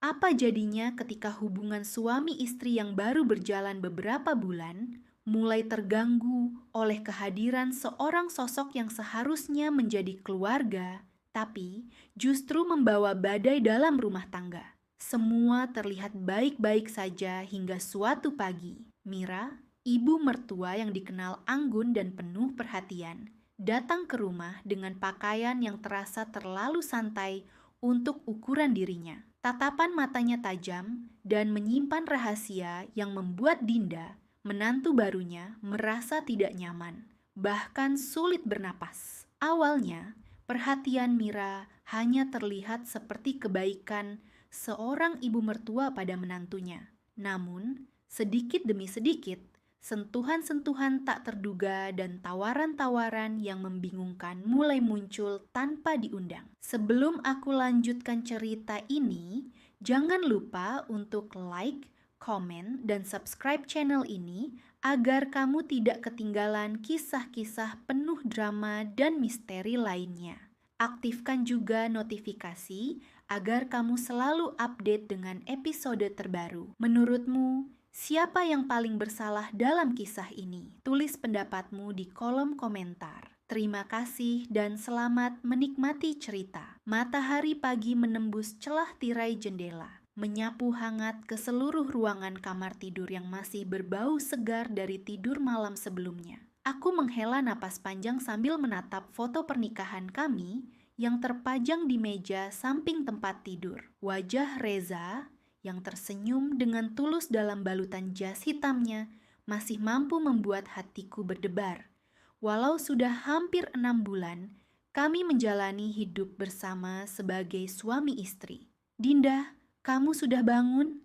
Apa jadinya ketika hubungan suami istri yang baru berjalan beberapa bulan mulai terganggu oleh kehadiran seorang sosok yang seharusnya menjadi keluarga, tapi justru membawa badai dalam rumah tangga? Semua terlihat baik-baik saja hingga suatu pagi, Mira, ibu mertua yang dikenal anggun dan penuh perhatian, datang ke rumah dengan pakaian yang terasa terlalu santai untuk ukuran dirinya. Tatapan matanya tajam dan menyimpan rahasia yang membuat Dinda, menantu barunya, merasa tidak nyaman, bahkan sulit bernapas. Awalnya, perhatian Mira hanya terlihat seperti kebaikan seorang ibu mertua pada menantunya. Namun, sedikit demi sedikit, sentuhan-sentuhan tak terduga dan tawaran-tawaran yang membingungkan mulai muncul tanpa diundang. Sebelum aku lanjutkan cerita ini, jangan lupa untuk like, komen, dan subscribe channel ini agar kamu tidak ketinggalan kisah-kisah penuh drama dan misteri lainnya. Aktifkan juga notifikasi agar kamu selalu update dengan episode terbaru. Menurutmu, siapa yang paling bersalah dalam kisah ini? Tulis pendapatmu di kolom komentar. Terima kasih dan selamat menikmati cerita. Matahari pagi menembus celah tirai jendela, menyapu hangat ke seluruh ruangan kamar tidur yang masih berbau segar dari tidur malam sebelumnya. Aku menghela napas panjang sambil menatap foto pernikahan kami yang terpajang di meja samping tempat tidur. Wajah Reza yang tersenyum dengan tulus dalam balutan jas hitamnya masih mampu membuat hatiku berdebar. Walau sudah hampir 6 bulan, kami menjalani hidup bersama sebagai suami istri. Dinda, kamu sudah bangun?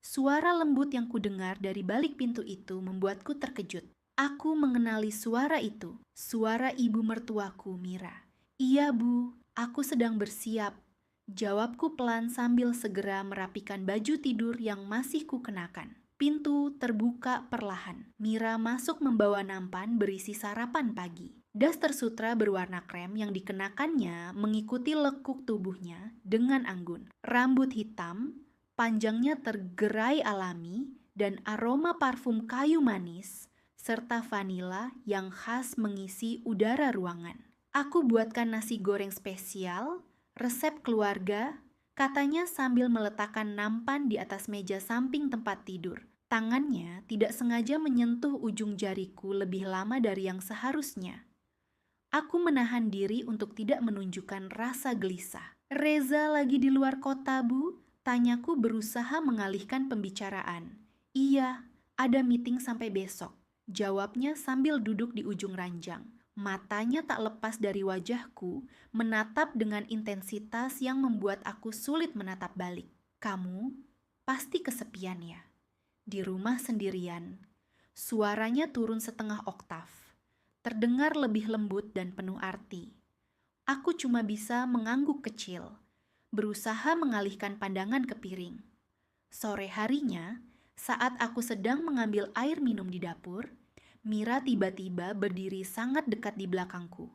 Suara lembut yang kudengar dari balik pintu itu membuatku terkejut. Aku mengenali suara itu, suara ibu mertuaku, Mira. Iya bu, aku sedang bersiap. Jawabku pelan sambil segera merapikan baju tidur yang masih kukenakan. Pintu terbuka perlahan. Mira masuk membawa nampan berisi sarapan pagi. Daster sutra berwarna krem yang dikenakannya mengikuti lekuk tubuhnya dengan anggun. Rambut hitam, panjangnya tergerai alami, dan aroma parfum kayu manis, serta vanila yang khas mengisi udara ruangan. Aku buatkan nasi goreng spesial, resep keluarga, katanya sambil meletakkan nampan di atas meja samping tempat tidur. Tangannya tidak sengaja menyentuh ujung jariku lebih lama dari yang seharusnya. Aku menahan diri untuk tidak menunjukkan rasa gelisah. Reza lagi di luar kota, Bu? Tanyaku berusaha mengalihkan pembicaraan. Iya, ada meeting sampai besok. Jawabnya sambil duduk di ujung ranjang. Matanya tak lepas dari wajahku, menatap dengan intensitas yang membuat aku sulit menatap balik. Kamu pasti kesepian ya? Di rumah sendirian. Suaranya turun setengah oktav. Terdengar lebih lembut dan penuh arti. Aku cuma bisa mengangguk kecil, berusaha mengalihkan pandangan ke piring. Sore harinya, saat aku sedang mengambil air minum di dapur, Mira tiba-tiba berdiri sangat dekat di belakangku.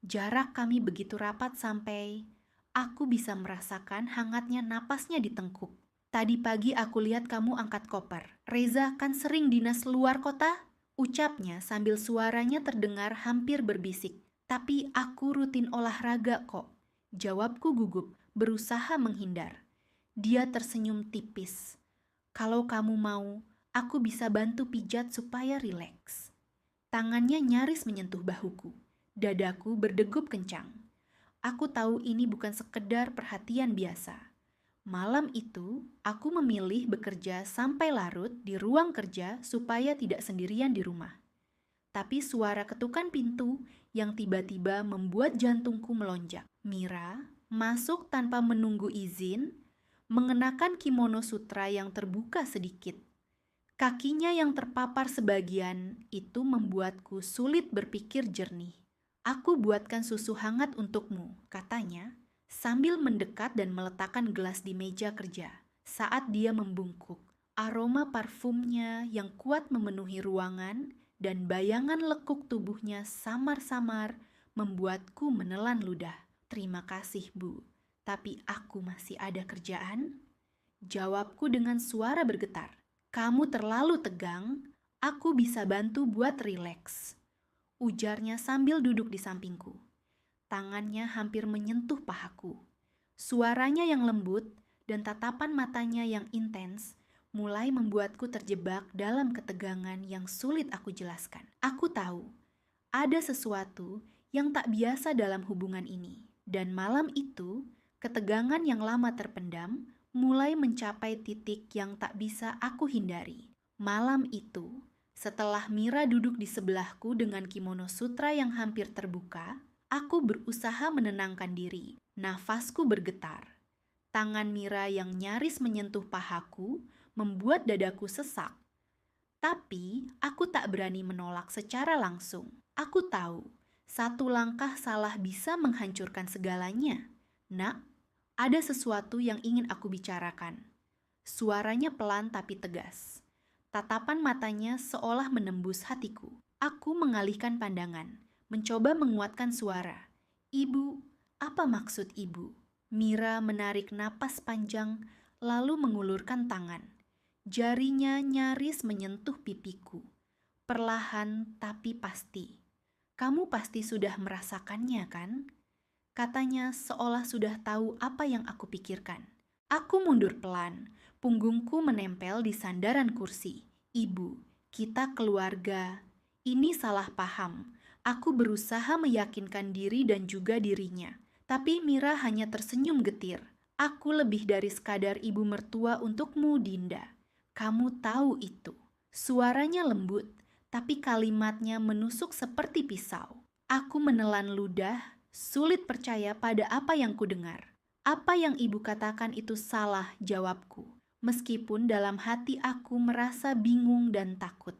Jarak kami begitu rapat sampai aku bisa merasakan hangatnya napasnya di tengkuk. Tadi pagi aku lihat kamu angkat koper. Reza kan sering dinas luar kota? Ucapnya sambil suaranya terdengar hampir berbisik. Tapi aku rutin olahraga kok. Jawabku gugup, berusaha menghindar. Dia tersenyum tipis. Kalau kamu mau, aku bisa bantu pijat supaya rileks. Tangannya nyaris menyentuh bahuku. Dadaku berdegup kencang. Aku tahu ini bukan sekedar perhatian biasa. Malam itu, aku memilih bekerja sampai larut di ruang kerja supaya tidak sendirian di rumah. Tapi suara ketukan pintu yang tiba-tiba membuat jantungku melonjak. Mira masuk tanpa menunggu izin, mengenakan kimono sutra yang terbuka sedikit. Kakinya yang terpapar sebagian itu membuatku sulit berpikir jernih. Aku buatkan susu hangat untukmu, katanya, sambil mendekat dan meletakkan gelas di meja kerja. Saat dia membungkuk, aroma parfumnya yang kuat memenuhi ruangan dan bayangan lekuk tubuhnya samar-samar membuatku menelan ludah. Terima kasih, Bu. Tapi aku masih ada kerjaan. Jawabku dengan suara bergetar. Kamu terlalu tegang, aku bisa bantu buat rileks. Ujarnya sambil duduk di sampingku. Tangannya hampir menyentuh pahaku. Suaranya yang lembut dan tatapan matanya yang intens mulai membuatku terjebak dalam ketegangan yang sulit aku jelaskan. Aku tahu, ada sesuatu yang tak biasa dalam hubungan ini. Dan malam itu, ketegangan yang lama terpendam mulai mencapai titik yang tak bisa aku hindari. Malam itu, setelah Mira duduk di sebelahku dengan kimono sutra yang hampir terbuka, aku berusaha menenangkan diri. Nafasku bergetar. Tangan Mira yang nyaris menyentuh pahaku membuat dadaku sesak. Tapi aku tak berani menolak secara langsung. Aku tahu, satu langkah salah bisa menghancurkan segalanya. Nak, ada sesuatu yang ingin aku bicarakan. Suaranya pelan tapi tegas. Tatapan matanya seolah menembus hatiku. Aku mengalihkan pandangan, mencoba menguatkan suara. Ibu, apa maksud ibu? Mira menarik napas panjang, lalu mengulurkan tangan. Jarinya nyaris menyentuh pipiku. Perlahan tapi pasti. Kamu pasti sudah merasakannya, kan? Katanya seolah sudah tahu apa yang aku pikirkan. Aku mundur pelan, punggungku menempel di sandaran kursi. Ibu, kita keluarga. Ini salah paham. Aku berusaha meyakinkan diri dan juga dirinya. Tapi Mira hanya tersenyum getir. Aku lebih dari sekadar ibu mertua untukmu, Dinda. Kamu tahu itu. Suaranya lembut, tapi kalimatnya menusuk seperti pisau. Aku menelan ludah, sulit percaya pada apa yang kudengar. Apa yang ibu katakan itu salah, jawabku. Meskipun dalam hati aku merasa bingung dan takut.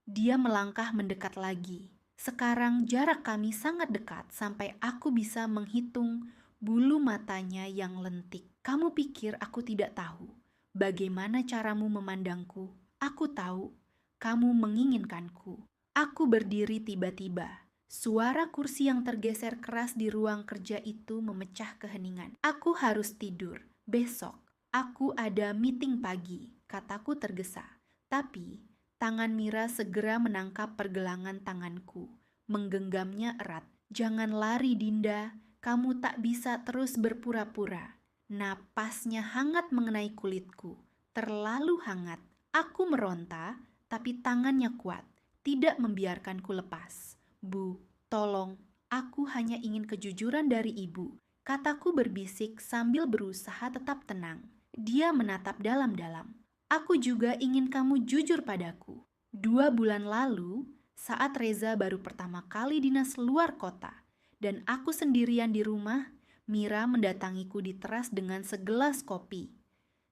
Dia melangkah mendekat lagi. Sekarang jarak kami sangat dekat sampai aku bisa menghitung bulu matanya yang lentik. Kamu pikir aku tidak tahu bagaimana caramu memandangku? Aku tahu kamu menginginkanku. Aku berdiri tiba-tiba. Suara kursi yang tergeser keras di ruang kerja itu memecah keheningan. Aku harus tidur. Besok, aku ada meeting pagi, kataku tergesa. Tapi, tangan Mira segera menangkap pergelangan tanganku, menggenggamnya erat. Jangan lari, Dinda. Kamu tak bisa terus berpura-pura. Napasnya hangat mengenai kulitku. Terlalu hangat. Aku meronta, tapi tangannya kuat. Tidak membiarkanku lepas. Bu, tolong, aku hanya ingin kejujuran dari ibu. Kataku berbisik sambil berusaha tetap tenang. Dia menatap dalam-dalam. Aku juga ingin kamu jujur padaku. 2 bulan lalu, saat Reza baru pertama kali dinas luar kota, dan aku sendirian di rumah, Mira mendatangiku di teras dengan segelas kopi.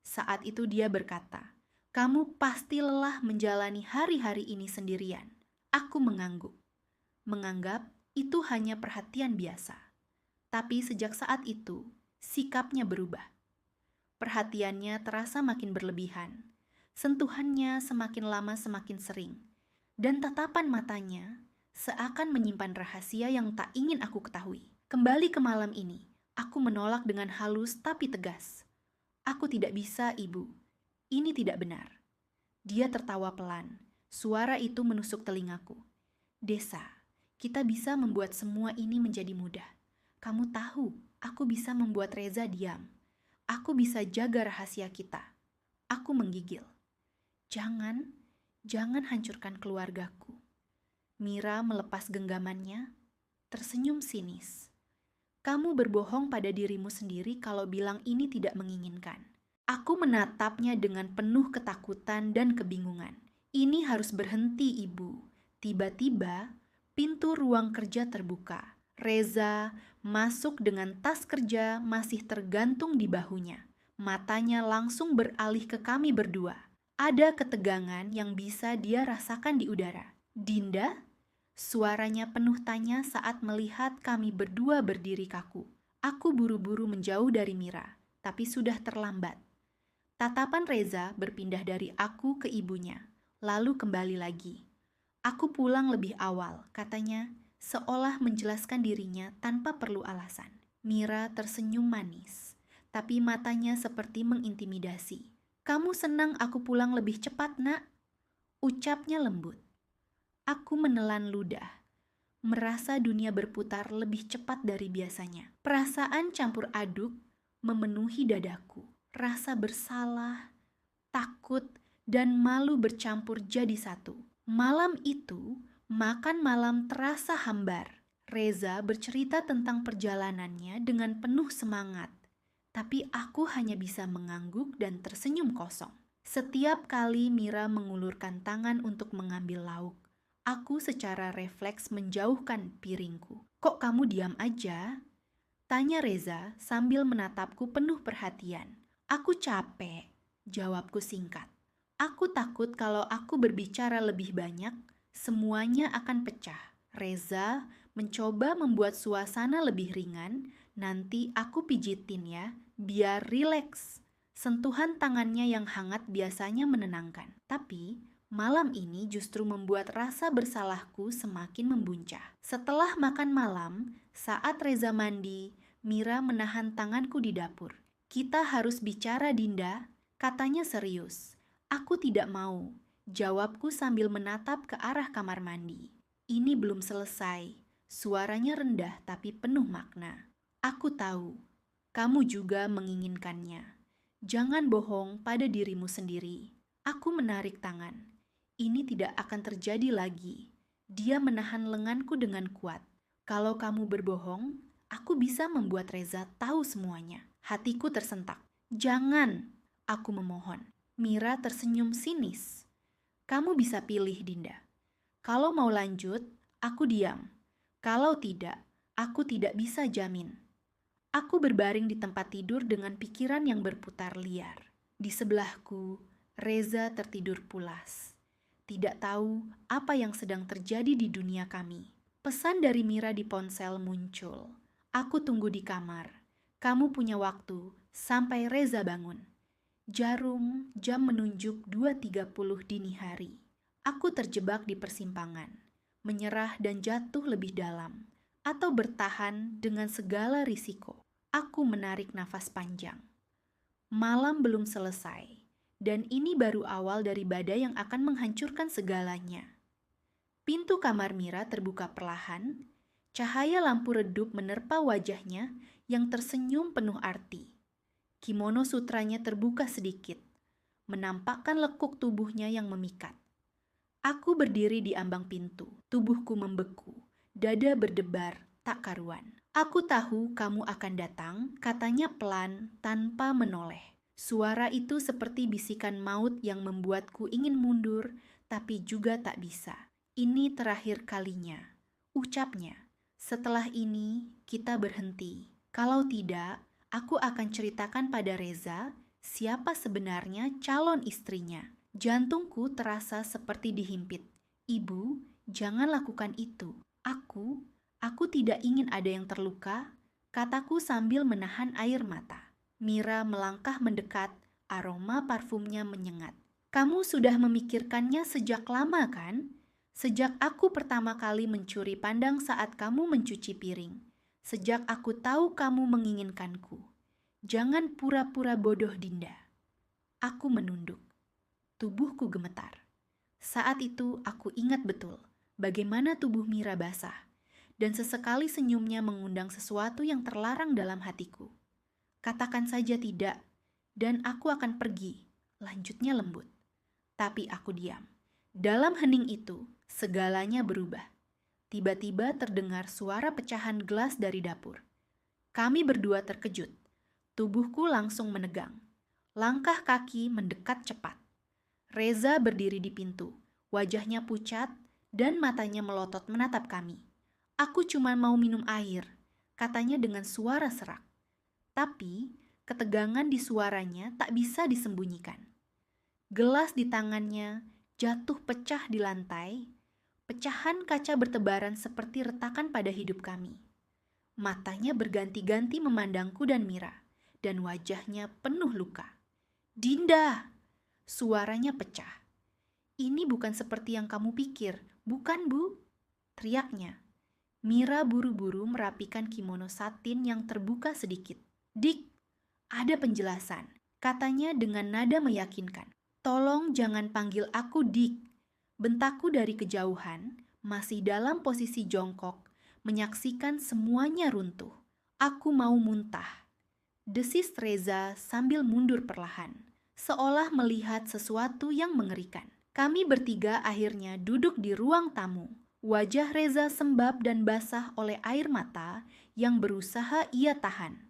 Saat itu dia berkata, "Kamu pasti lelah menjalani hari-hari ini sendirian." Aku mengangguk. Menganggap itu hanya perhatian biasa. Tapi sejak saat itu, sikapnya berubah. Perhatiannya terasa makin berlebihan. Sentuhannya semakin lama semakin sering. Dan tatapan matanya seakan menyimpan rahasia yang tak ingin aku ketahui. Kembali ke malam ini, aku menolak dengan halus tapi tegas. Aku tidak bisa, Ibu. Ini tidak benar. Dia tertawa pelan. Suara itu menusuk telingaku. Desa, kita bisa membuat semua ini menjadi mudah. Kamu tahu, aku bisa membuat Reza diam. Aku bisa jaga rahasia kita. Aku menggigil. Jangan hancurkan keluargaku. Mira melepas genggamannya, tersenyum sinis. Kamu berbohong pada dirimu sendiri kalau bilang ini tidak menginginkan. Aku menatapnya dengan penuh ketakutan dan kebingungan. Ini harus berhenti, Ibu. Tiba-tiba, pintu ruang kerja terbuka. Reza masuk dengan tas kerja masih tergantung di bahunya. Matanya langsung beralih ke kami berdua. Ada ketegangan yang bisa dia rasakan di udara. Dinda? Suaranya penuh tanya saat melihat kami berdua berdiri kaku. Aku buru-buru menjauh dari Mira, tapi sudah terlambat. Tatapan Reza berpindah dari aku ke ibunya, lalu kembali lagi. Aku pulang lebih awal, katanya, seolah menjelaskan dirinya tanpa perlu alasan. Mira tersenyum manis. tapi matanya seperti mengintimidasi. "Kamu senang aku pulang lebih cepat, Nak?" ucapnya lembut. Aku menelan ludah, merasa dunia berputar lebih cepat dari biasanya. Perasaan campur aduk memenuhi dadaku. Rasa bersalah, takut, dan malu bercampur jadi satu. Malam itu, makan malam terasa hambar. Reza bercerita tentang perjalanannya dengan penuh semangat, tapi aku hanya bisa mengangguk dan tersenyum kosong. Setiap kali Mira mengulurkan tangan untuk mengambil lauk, aku secara refleks menjauhkan piringku. "Kok kamu diam aja?" tanya Reza sambil menatapku penuh perhatian. "Aku capek," jawabku singkat. "Aku takut kalau aku berbicara lebih banyak, semuanya akan pecah." Reza mencoba membuat suasana lebih ringan. "Nanti aku pijitin ya, biar rileks." Sentuhan tangannya yang hangat biasanya menenangkan. Tapi malam ini justru membuat rasa bersalahku semakin membuncah. Setelah makan malam, saat Reza mandi, Mira menahan tanganku di dapur. "Kita harus bicara, Dinda," katanya serius. "Aku tidak mau," jawabku sambil menatap ke arah kamar mandi. "Ini belum selesai." Suaranya rendah tapi penuh makna. "Aku tahu, kamu juga menginginkannya. Jangan bohong pada dirimu sendiri." Aku menarik tangan. "Ini tidak akan terjadi lagi." Dia menahan lenganku dengan kuat. "Kalau kamu berbohong, aku bisa membuat Reza tahu semuanya." Hatiku tersentak. "Jangan," aku memohon. Mira tersenyum sinis. "Kamu bisa pilih, Dinda. Kalau mau lanjut, aku diam. Kalau tidak, aku tidak bisa jamin." Aku berbaring di tempat tidur dengan pikiran yang berputar liar. Di sebelahku, Reza tertidur pulas. Tidak tahu apa yang sedang terjadi di dunia kami. Pesan dari Mira di ponsel muncul. "Aku tunggu di kamar. Kamu punya waktu sampai Reza bangun." Jarum jam menunjuk 2.30 dini hari. Aku terjebak di persimpangan, menyerah dan jatuh lebih dalam, atau bertahan dengan segala risiko. Aku menarik nafas panjang. Malam belum selesai, dan ini baru awal dari badai yang akan menghancurkan segalanya. Pintu kamar Mira terbuka perlahan, cahaya lampu redup menerpa wajahnya yang tersenyum penuh arti. Kimono sutranya terbuka sedikit, menampakkan lekuk tubuhnya yang memikat. Aku berdiri di ambang pintu, tubuhku membeku, dada berdebar tak karuan. "Aku tahu kamu akan datang," katanya pelan tanpa menoleh. Suara itu seperti bisikan maut yang membuatku ingin mundur, tapi juga tak bisa. "Ini terakhir kalinya," ucapnya. "Setelah ini kita berhenti. Kalau tidak, aku akan ceritakan pada Reza siapa sebenarnya calon istrinya." Jantungku terasa seperti dihimpit. "Ibu, jangan lakukan itu. Aku tidak ingin ada yang terluka," kataku sambil menahan air mata. Mira melangkah mendekat, aroma parfumnya menyengat. "Kamu sudah memikirkannya sejak lama, kan? Sejak aku pertama kali mencuri pandang saat kamu mencuci piring. Sejak aku tahu kamu menginginkanku. Jangan pura-pura bodoh, Dinda." Aku menunduk. Tubuhku gemetar. Saat itu aku ingat betul bagaimana tubuh Mira basah, dan sesekali senyumnya mengundang sesuatu yang terlarang dalam hatiku. "Katakan saja tidak, dan aku akan pergi," lanjutnya lembut. Tapi aku diam. Dalam hening itu, segalanya berubah. Tiba-tiba terdengar suara pecahan gelas dari dapur. Kami berdua terkejut. Tubuhku langsung menegang. Langkah kaki mendekat cepat. Reza berdiri di pintu, wajahnya pucat dan matanya melotot menatap kami. "Aku cuma mau minum air," katanya dengan suara serak. Tapi ketegangan di suaranya tak bisa disembunyikan. Gelas di tangannya jatuh pecah di lantai. Pecahan kaca bertebaran seperti retakan pada hidup kami. Matanya berganti-ganti memandangku dan Mira, dan wajahnya penuh luka. "Dinda!" Suaranya pecah. "Ini bukan seperti yang kamu pikir, bukan, Bu?" teriaknya. Mira buru-buru merapikan kimono satin yang terbuka sedikit. "Dik, Ada penjelasan. Katanya dengan nada meyakinkan. Tolong jangan panggil aku Dick. Bentakku dari kejauhan, masih dalam posisi jongkok, menyaksikan semuanya runtuh. Aku mau muntah. Desis Reza sambil mundur perlahan, seolah melihat sesuatu yang mengerikan. Kami bertiga akhirnya duduk di ruang tamu. Wajah Reza sembab dan basah oleh air mata yang berusaha ia tahan.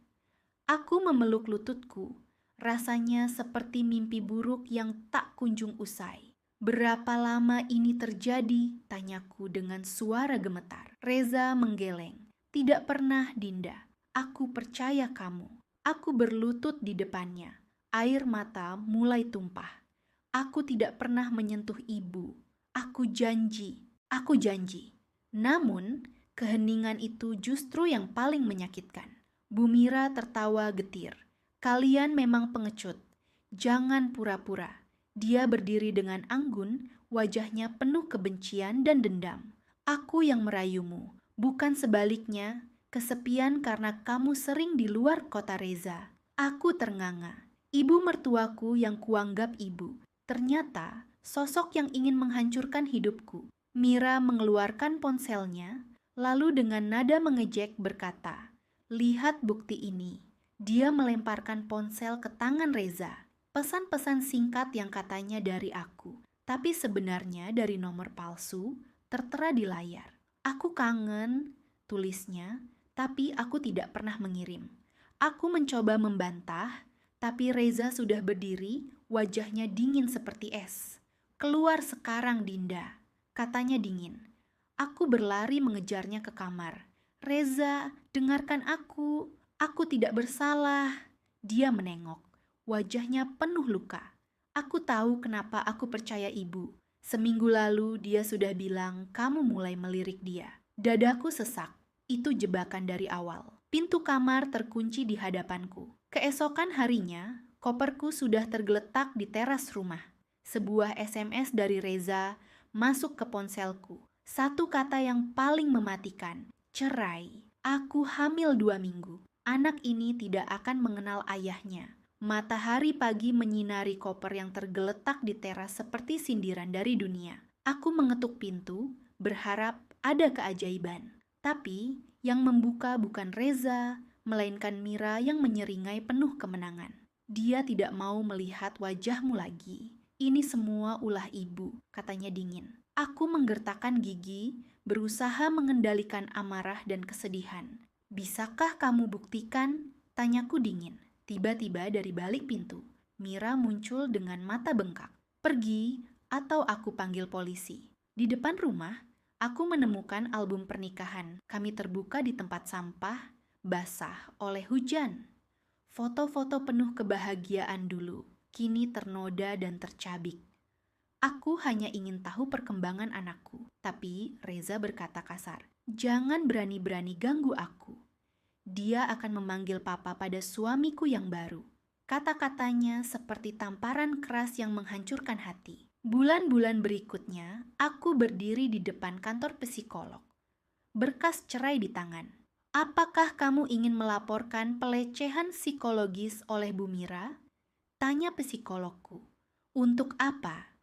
Aku memeluk lututku, rasanya seperti mimpi buruk yang tak kunjung usai. Berapa lama ini terjadi? Tanyaku dengan suara gemetar. Reza menggeleng. Tidak pernah, Dinda. Aku percaya kamu. Aku berlutut di depannya. Air mata mulai tumpah. Aku tidak pernah menyentuh ibu. Aku janji. Aku janji. Namun, keheningan itu justru yang paling menyakitkan. Bu Mira tertawa getir. Kalian memang pengecut. Jangan pura-pura. Dia berdiri dengan anggun, wajahnya penuh kebencian dan dendam. Aku yang merayumu, bukan sebaliknya. Kesepian karena kamu sering di luar kota Reza. Aku ternganga. Ibu mertuaku yang kuanggap ibu. Ternyata sosok yang ingin menghancurkan hidupku. Mira mengeluarkan ponselnya, lalu dengan nada mengejek berkata, "Lihat bukti ini." Dia melemparkan ponsel ke tangan Reza. Pesan-pesan singkat yang katanya dari aku, tapi sebenarnya dari nomor palsu, tertera di layar. "Aku kangen," tulisnya, tapi aku tidak pernah mengirim. Aku mencoba membantah, tapi Reza sudah berdiri, wajahnya dingin seperti es. "Keluar sekarang, Dinda," katanya dingin. Aku berlari mengejarnya ke kamar. "Reza, dengarkan aku tidak bersalah." Dia menengok, wajahnya penuh luka. Aku tahu kenapa aku percaya ibu. Seminggu lalu dia sudah bilang kamu mulai melirik dia. Dadaku sesak, itu jebakan dari awal. Pintu kamar terkunci di hadapanku. Keesokan harinya, koperku sudah tergeletak di teras rumah. Sebuah SMS dari Reza masuk ke ponselku. Satu kata yang paling mematikan, cerai. Aku hamil 2 minggu. Anak ini tidak akan mengenal ayahnya. Matahari pagi menyinari koper yang tergeletak di teras seperti sindiran dari dunia. Aku mengetuk pintu, berharap ada keajaiban. Tapi yang membuka bukan Reza, melainkan Mira yang menyeringai penuh kemenangan. "Dia tidak mau melihat wajahmu lagi. Ini semua ulah ibu," katanya dingin. Aku menggertakkan gigi, berusaha mengendalikan amarah dan kesedihan. "Bisakah kamu buktikan?" tanyaku dingin. Tiba-tiba dari balik pintu, Mira muncul dengan mata bengkak. "Pergi, atau aku panggil polisi." Di depan rumah, aku menemukan album pernikahan. Kami terbuka di tempat sampah, basah oleh hujan. Foto-foto penuh kebahagiaan dulu, kini ternoda dan tercabik. Aku hanya ingin tahu perkembangan anakku, tapi Reza berkata kasar, "Jangan berani-berani ganggu aku. Dia akan memanggil papa pada suamiku yang baru." Kata-katanya seperti tamparan keras yang menghancurkan hati. Bulan-bulan berikutnya, aku berdiri di depan kantor psikolog. Berkas cerai di tangan. "Apakah kamu ingin melaporkan pelecehan psikologis oleh Bu Mira?" tanya psikologku. "Untuk apa?"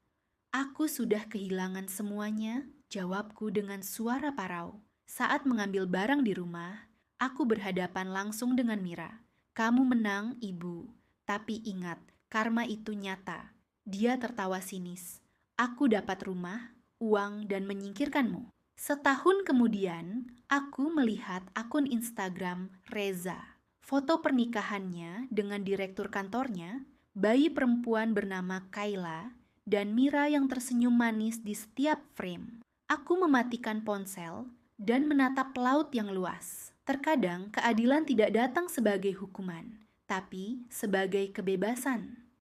"Aku sudah kehilangan semuanya," jawabku dengan suara parau. Saat mengambil barang di rumah, aku berhadapan langsung dengan Mira. "Kamu menang, Ibu. Tapi ingat, karma itu nyata." Dia tertawa sinis. "Aku dapat rumah, uang, dan menyingkirkanmu." Setahun kemudian, aku melihat akun Instagram Reza. Foto pernikahannya dengan direktur kantornya, bayi perempuan bernama Kayla, dan Mira yang tersenyum manis di setiap frame. Aku mematikan ponsel dan menatap laut yang luas. Terkadang keadilan tidak datang sebagai hukuman, tapi sebagai kebebasan.